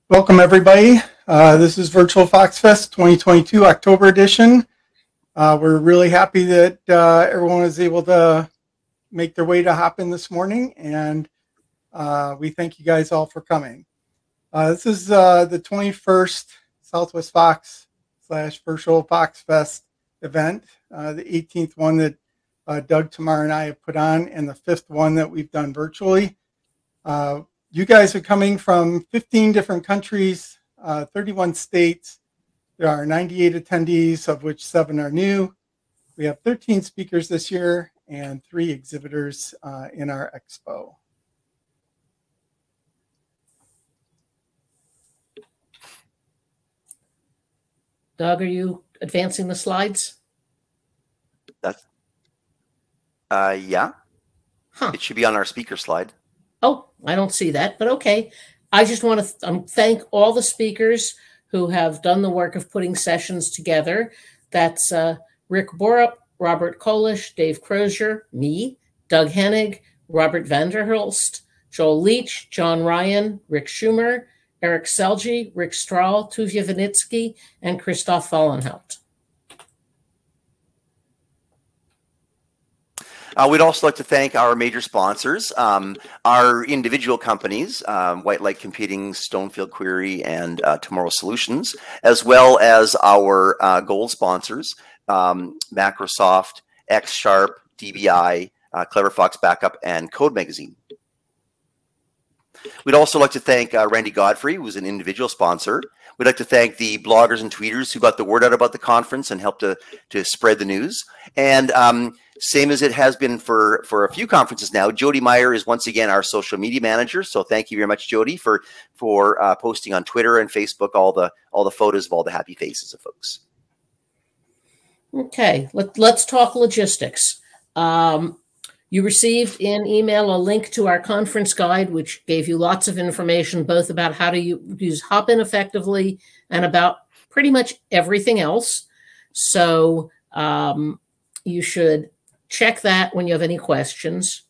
Welcome, everybody. This is Virtual Fox Fest 2022 October edition. We're really happy that everyone was able to make their way to Hopin this morning, and we thank you guys all for coming. This is the 21st Southwest Fox / Virtual Fox Fest event, the 18th one that Doug, Tamar, and I have put on, and the 5th one that we've done virtually. You guys are coming from 15 different countries, 31 states. There are 98 attendees, of which 7 are new. We have 13 speakers this year and 3 exhibitors in our expo. Doug, are you advancing the slides? That's, yeah. Huh. It should be on our speaker slide. Oh, I don't see that, but okay. I just want to thank all the speakers who have done the work of putting sessions together. That's Rick Borup, Robert Kolish, Dave Crozier, me, Doug Hennig, Robert Vanderhulst, Joel Leach, John Ryan, Rick Schumer, Eric Selge, Rick Strahl, Tuvia Vanitsky, and Christoph Vollenhout. We'd also like to thank our major sponsors, our individual companies, White Light Computing, Stonefield Query, and Tomorrow Solutions, as well as our gold sponsors, Macrosoft, X Sharp, DBI, Clever Fox Backup, and Code Magazine. We'd also like to thank Randy Godfrey, who's an individual sponsor. We'd like to thank the bloggers and tweeters who got the word out about the conference and helped to spread the news. And same as it has been for a few conferences now, Jody Meyer is once again our social media manager. So thank you very much, Jody, for posting on Twitter and Facebook all the photos of all the happy faces of folks. Okay, let's talk logistics. You received in email a link to our conference guide, which gave you lots of information, both about how to use Hopin effectively and about pretty much everything else. So you should check that when you have any questions.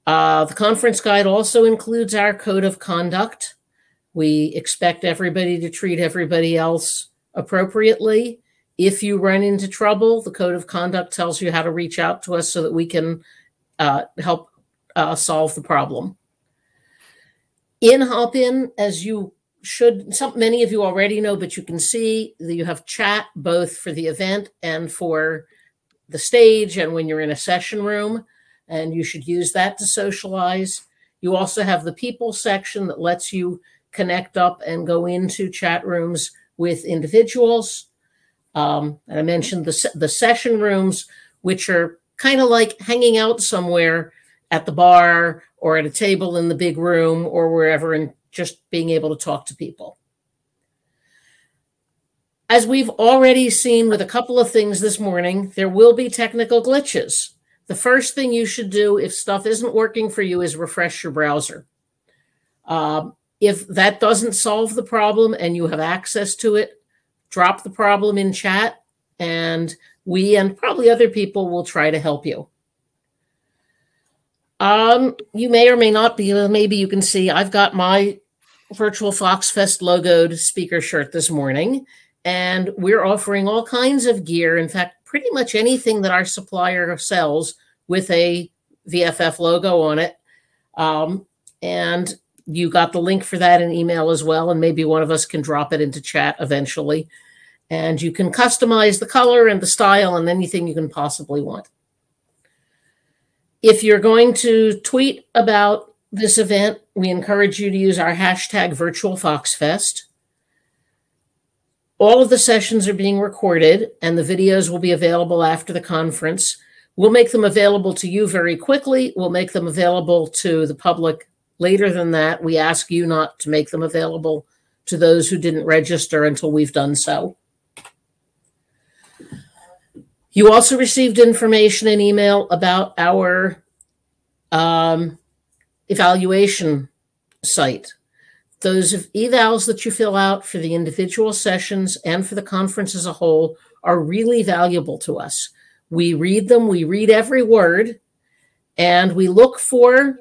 The conference guide also includes our code of conduct. We expect everybody to treat everybody else appropriately. If you run into trouble, the code of conduct tells you how to reach out to us so that we can help solve the problem. In Hopin, as you should, many of you already know, but you can see that you have chat both for the event and for the stage and when you're in a session room, and you should use that to socialize. You also have the people section that lets you connect up and go into chat rooms with individuals. And I mentioned the session rooms, which are kind of like hanging out somewhere at the bar or at a table in the big room or wherever, and just being able to talk to people. As we've already seen with a couple of things this morning, there will be technical glitches. The first thing you should do if stuff isn't working for you is refresh your browser. If that doesn't solve the problem and you have access to it, drop the problem in chat, and we and probably other people will try to help you. You may or may not be, maybe you can see, I've got my Virtual Fox Fest logoed speaker shirt this morning, and we're offering all kinds of gear. In fact, pretty much anything that our supplier sells with a VFF logo on it. And you got the link for that in email as well, and maybe one of us can drop it into chat eventually. And you can customize the color and the style and anything you can possibly want. If you're going to tweet about this event, we encourage you to use our hashtag #VirtualFoxFest. All of the sessions are being recorded, and the videos will be available after the conference. We'll make them available to you very quickly. We'll make them available to the public later than that. We ask you not to make them available to those who didn't register until we've done so. You also received information in email about our evaluation site. Those evals that you fill out for the individual sessions and for the conference as a whole are really valuable to us. We read them, we read every word, and we look for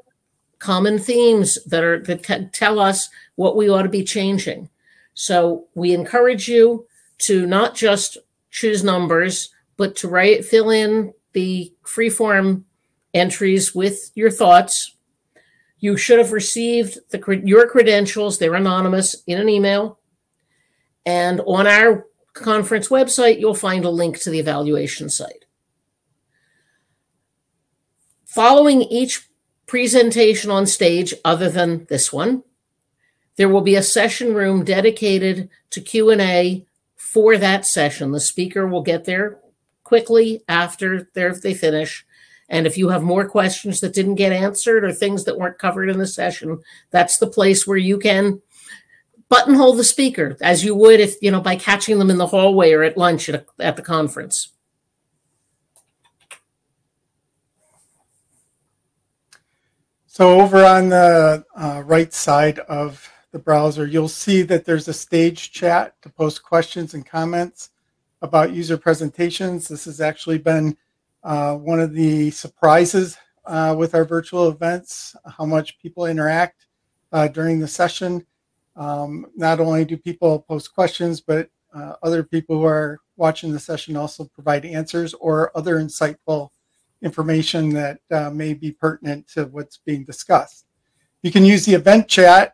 common themes that tell us what we ought to be changing. So we encourage you to not just choose numbers, but to fill in the free-form entries with your thoughts. You should have received your credentials. They're anonymous in an email. And on our conference website, you'll find a link to the evaluation site. Following each presentation on stage, other than this one, there will be a session room dedicated to Q&A for that session. The speaker will get there quickly after they finish. And if you have more questions that didn't get answered or things that weren't covered in the session, that's the place where you can buttonhole the speaker, as you would if, by catching them in the hallway or at lunch at the conference. So over on the right side of the browser, you'll see that there's a stage chat to post questions and comments about user presentations. This has actually been one of the surprises with our virtual events, how much people interact during the session. Not only do people post questions, but other people who are watching the session also provide answers or other insightful information that may be pertinent to what's being discussed. You can use the event chat,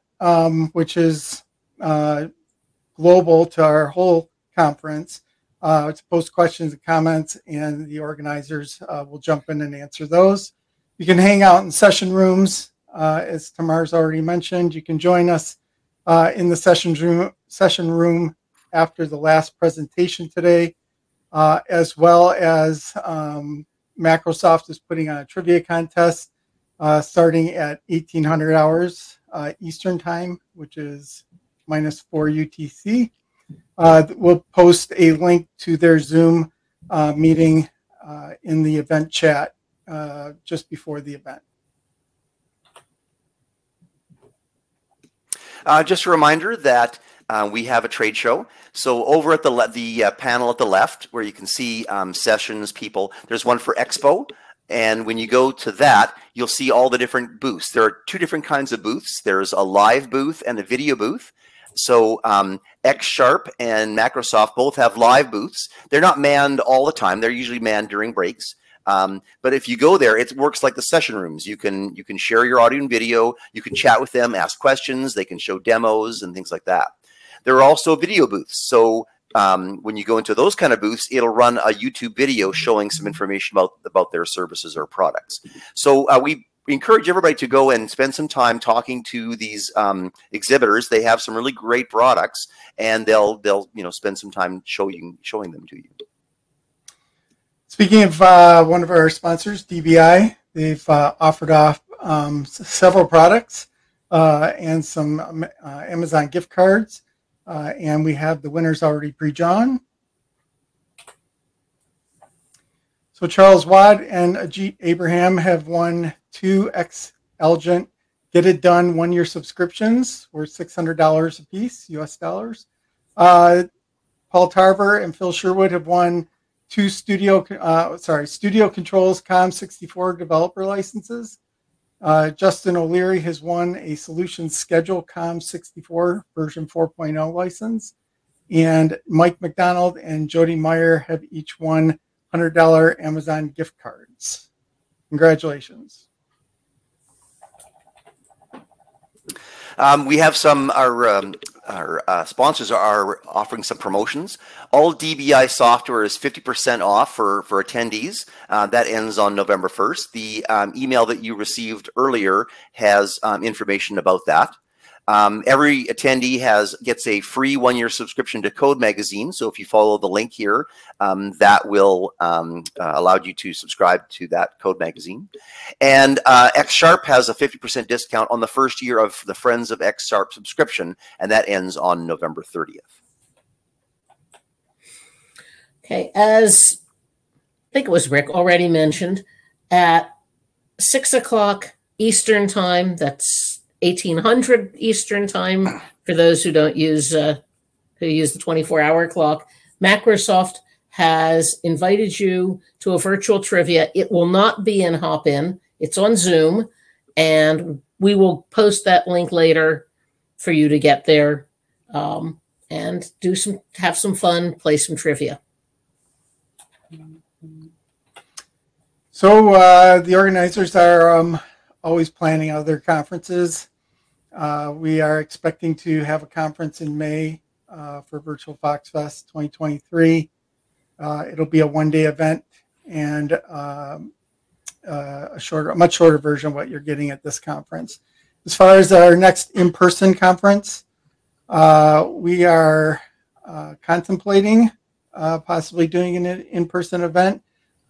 which is global to our whole conference, to post questions and comments, and the organizers will jump in and answer those. You can hang out in session rooms, as Tamar's already mentioned. You can join us in the session room after the last presentation today, as well as Microsoft is putting on a trivia contest starting at 1800 hours Eastern time, which is -4 UTC. We'll post a link to their Zoom meeting in the event chat just before the event. Just a reminder that we have a trade show. So over at the panel at the left, where you can see sessions, people, there's one for Expo. And when you go to that, you'll see all the different booths. There are two different kinds of booths. There's a live booth and a video booth. So X-Sharp and Microsoft both have live booths. They're not manned all the time. They're usually manned during breaks. But if you go there, it works like the session rooms. You can share your audio and video. You can chat with them, ask questions. They can show demos and things like that. There are also video booths. So when you go into those kind of booths, it'll run a YouTube video showing some information about their services or products. So we encourage everybody to go and spend some time talking to these exhibitors. They have some really great products, and they'll spend some time showing them to you. Speaking of one of our sponsors, DBI, they've offered off several products and some Amazon gift cards, and we have the winners already pre-drawn. So Charles Wad and Ajit Abraham have won 2 X-Elgent Get It Done 1-year subscriptions worth $600 a piece, US dollars. Paul Tarver and Phil Sherwood have won 2 Studio Controls COM64 developer licenses. Justin O'Leary has won a Solutions Schedule COM64 version 4.0 license. And Mike McDonald and Jody Meyer have each won $100 Amazon gift cards. Congratulations. We have our sponsors are offering some promotions. All DBI software is 50% off for attendees. That ends on November 1st. The email that you received earlier has information about that. Every attendee gets a free 1-year subscription to Code Magazine. So if you follow the link here, that will allow you to subscribe to that Code Magazine. And X-Sharp has a 50% discount on the first year of the Friends of X-Sharp subscription, and that ends on November 30th. Okay, as I think it was Rick already mentioned, at 6 o'clock Eastern time, that's 1800 Eastern time for those who don't use the 24-hour clock, Microsoft has invited you to a virtual trivia. It will not be in Hop-In. It's on Zoom. and we will post that link later for you to get there, and have some fun, play some trivia. So the organizers are always planning other conferences. We are expecting to have a conference in May for Virtual Fox Fest 2023. It'll be a one-day event and a much shorter version of what you're getting at this conference. As far as our next in-person conference, we are contemplating possibly doing an in-person event.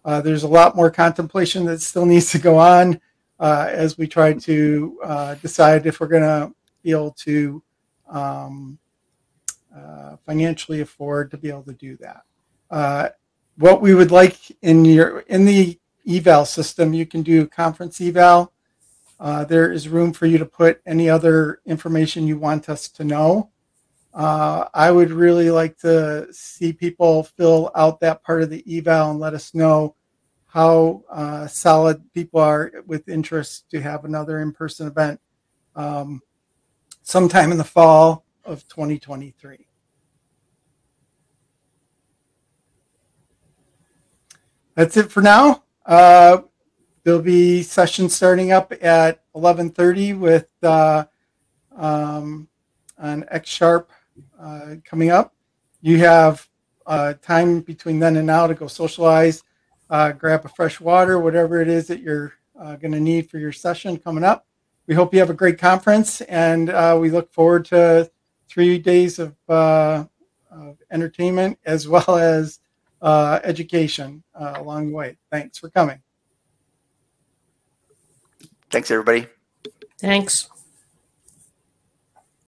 There's a lot more contemplation that still needs to go on as we try to decide if we're going to be able to financially afford to be able to do that. What we would like in the eval system, you can do conference eval. There is room for you to put any other information you want us to know. I would really like to see people fill out that part of the eval and let us know how solid people are with interest to have another in-person event sometime in the fall of 2023. That's it for now. There'll be sessions starting up at 11:30 with on X Sharp coming up. You have time between then and now to go socialize, grab a fresh water, whatever it is that you're going to need for your session coming up. We hope you have a great conference, and we look forward to 3 days of entertainment as well as education along the way. Thanks for coming. Thanks, everybody. Thanks.